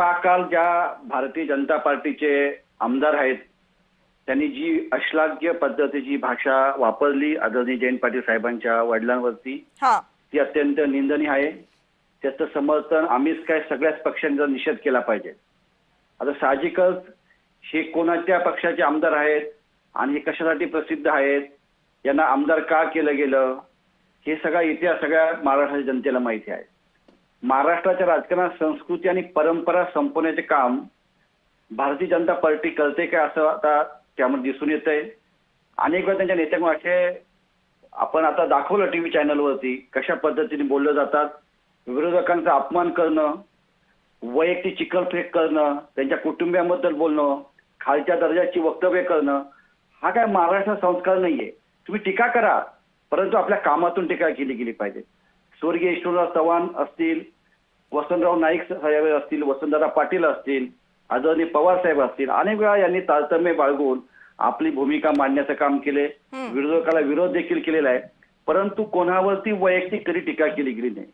पाकाल ज्या भारतीय जनता पार्टीचे आमदार आहेत त्यांनी जी अश्लाघ्य पद्धतीची भाषा वापरली आदरणीय जयंत पाटील साहेबांच्या वडिलांवरती हा ती अत्यंत निंदनीय आहे. त्याचं समर्थन आम्हीच काय सगळ्याच पक्षांचा निषेध केला पाहिजे. आता साहजिकच हे कोणाच्या पक्षाचे आमदार आहेत आणि हे कशासाठी प्रसिद्ध आहेत, यांना आमदार का केलं गेलं, हे सगळा इतिहास सगळ्या महाराष्ट्राच्या जनतेला माहिती आहे. महाराष्ट्राच्या राजकारणात संस्कृती आणि परंपरा संपवण्याचे काम भारतीय जनता पार्टी करते काय असं आता त्यामध्ये दिसून येत आहे. अनेक वेळा त्यांच्या नेत्यांकडून असे आपण आता दाखवलं टीव्ही चॅनलवरती कशा पद्धतीने बोललं जातात. विरोधकांचा अपमान करणं, वैयक्तिक चिखलफेक करणं, त्यांच्या कुटुंबियांबद्दल बोलणं, खालच्या दर्जाची वक्तव्य करणं, हा काय महाराष्ट्र संस्कार नाहीये. तुम्ही टीका करा परंतु आपल्या कामातून टीका केली गेली पाहिजे. स्वर्गीय ईश्वरराव चव्हाण असतील, वसंतराव नाईक साहेब असतील, वसंतदादा पाटील असतील, आदरणीय पवार साहेब असतील, अनेक वेळा यांनी तारतम्य बाळगून आपली भूमिका मांडण्याचं काम केले. विरोधकाला विरोध देखील केलेला आहे. परंतु कोणावरती वैयक्तिक कधी टीका केली गेली नाही.